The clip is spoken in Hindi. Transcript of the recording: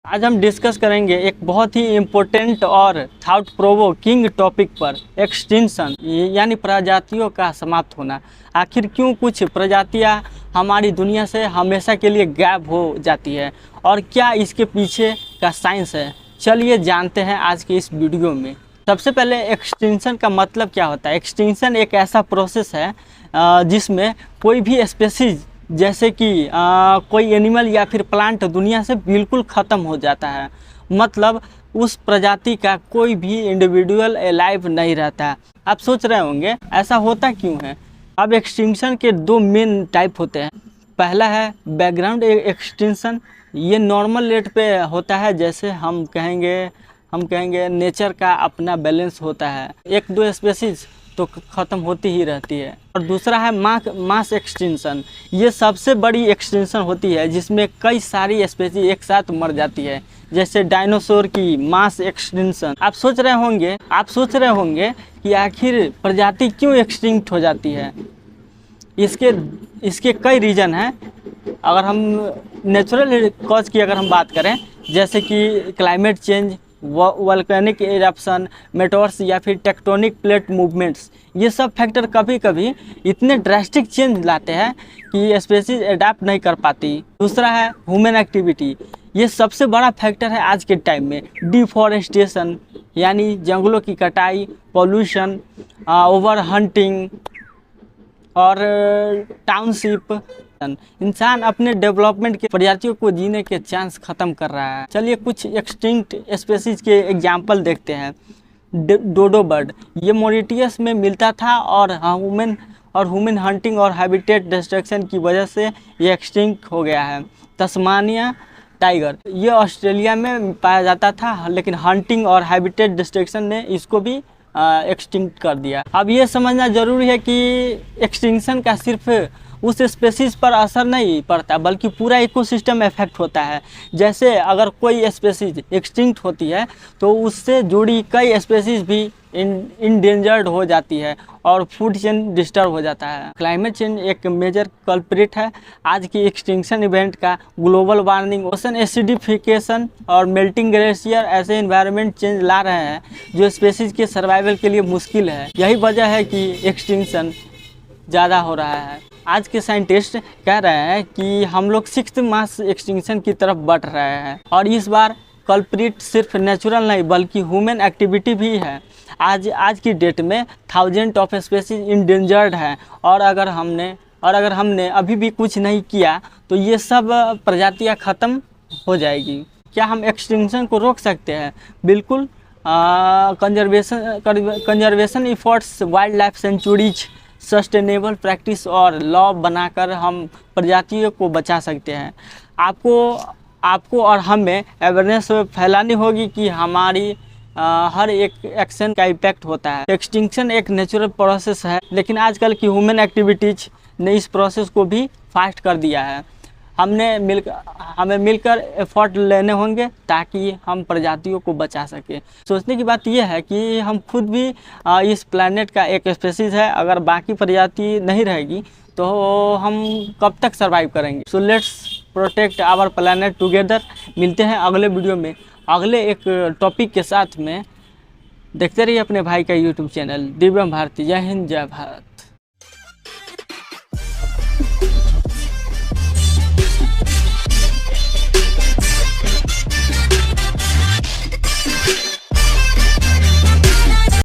आज हम डिस्कस करेंगे एक बहुत ही इम्पोर्टेंट और थॉट प्रोवोकिंग टॉपिक पर, एक्सटिंक्शन यानी प्रजातियों का समाप्त होना। आखिर क्यों कुछ प्रजातियां हमारी दुनिया से हमेशा के लिए गायब हो जाती है और क्या इसके पीछे का साइंस है, चलिए जानते हैं आज के इस वीडियो में। सबसे पहले एक्सटिंक्शन का मतलब क्या होता है। एक्सटिंक्शन एक ऐसा प्रोसेस है जिसमें कोई भी स्पेसीज जैसे कि कोई एनिमल या फिर प्लांट दुनिया से बिल्कुल ख़त्म हो जाता है, मतलब उस प्रजाति का कोई भी इंडिविजुअल अलाइव नहीं रहता। आप सोच रहे होंगे ऐसा होता क्यों है। अब एक्सटिंक्शन के दो मेन टाइप होते हैं। पहला है बैकग्राउंड एक्सटिंक्शन, ये नॉर्मल रेट पे होता है, जैसे हम कहेंगे नेचर का अपना बैलेंस होता है, एक दो स्पेसीज तो ख़त्म होती ही रहती है। और दूसरा है मास एक्सटिंक्शन, ये सबसे बड़ी एक्सटिंक्शन होती है जिसमें कई सारी स्पेसीज एक साथ मर जाती है, जैसे डायनासोर की मास एक्सटिंक्शन। आप सोच रहे होंगे कि आखिर प्रजाति क्यों एक्सटिंक्ट हो जाती है। इसके कई रीज़न हैं। अगर हम नेचुरल कॉज की अगर हम बात करें, जैसे कि क्लाइमेट चेंज, वोल्केनिक इरप्शन, मेटोर्स या फिर टेक्टोनिक प्लेट मूवमेंट्स, ये सब फैक्टर कभी कभी इतने ड्रास्टिक चेंज लाते हैं कि स्पेसीज अडाप्ट नहीं कर पाती। दूसरा है ह्यूमन एक्टिविटी, ये सबसे बड़ा फैक्टर है आज के टाइम में। डिफॉरेस्टेशन यानी जंगलों की कटाई, पॉल्यूशन, ओवर हंटिंग और टाउनशिप, इंसान अपने डेवलपमेंट के प्रजातियों को जीने के चांस ख़त्म कर रहा है। चलिए कुछ एक्सटिंक्ट स्पेसीज के एग्जाम्पल देखते हैं। डोडो बर्ड, ये मॉरिटियस में मिलता था और ह्यूमन हंटिंग और हैबिटेट डिस्ट्रक्शन की वजह से ये एक्सटिंक्ट हो गया है। तस्मानिया टाइगर, ये ऑस्ट्रेलिया में पाया जाता था, लेकिन हंटिंग और हैबिटेट डिस्ट्रक्शन ने इसको भी एक्सटिंक्ट कर दिया। अब ये समझना ज़रूरी है कि एक्सटिंक्शन का सिर्फ उस स्पेसीज पर असर नहीं पड़ता, बल्कि पूरा इकोसिस्टम इफेक्ट होता है। जैसे अगर कोई स्पेसीज एक्सटिंक्ट होती है तो उससे जुड़ी कई स्पेसीज भी इंडेंजर्ड हो जाती है और फूड चेन डिस्टर्ब हो जाता है। क्लाइमेट चेंज एक मेजर कल्प्रिट है आज की एक्सटिंक्शन इवेंट का। ग्लोबल वार्मिंग, ओशन एसिडिफिकेशन और मेल्टिंग ग्लेशियर ऐसे इन्वायरमेंट चेंज ला रहे हैं जो स्पेसीज के सर्वाइवल के लिए मुश्किल है। यही वजह है कि एक्सटिंक्शन ज़्यादा हो रहा है। आज के साइंटिस्ट कह रहे हैं कि हम लोग 6th मास एक्सटिंक्शन की तरफ बढ़ रहे हैं और इस बार कल्प्रिट सिर्फ नेचुरल नहीं बल्कि ह्यूमन एक्टिविटी भी है। आज की डेट में थाउजेंड ऑफ स्पेसीज इंडेंजर्ड हैं और अगर हमने अभी भी कुछ नहीं किया तो ये सब प्रजातियां ख़त्म हो जाएगी। क्या हम एक्सटिंक्शन को रोक सकते हैं? बिल्कुल। Conservation efforts, wild life sanctuaries, sustainable practice और लॉ बनाकर हम प्रजातियों को बचा सकते हैं। आपको और हमें अवेयरनेस फैलानी होगी कि हमारी हर एक एक्शन का इम्पैक्ट होता है। एक्सटिंक्शन एक नेचुरल प्रोसेस है, लेकिन आजकल की ह्यूमन एक्टिविटीज ने इस प्रोसेस को भी फास्ट कर दिया है। हमें मिलकर एफर्ट लेने होंगे ताकि हम प्रजातियों को बचा सकें। सोचने की बात यह है कि हम खुद भी इस प्लैनेट का एक स्पेसीज है। अगर बाकी प्रजाति नहीं रहेगी तो हम कब तक सरवाइव करेंगे। So let's protect our planet together. मिलते हैं अगले वीडियो में अगले एक टॉपिक के साथ में। देखते रहिए अपने भाई का यूट्यूब चैनल दिव्यम भारती। जय हिंद, जय भारत।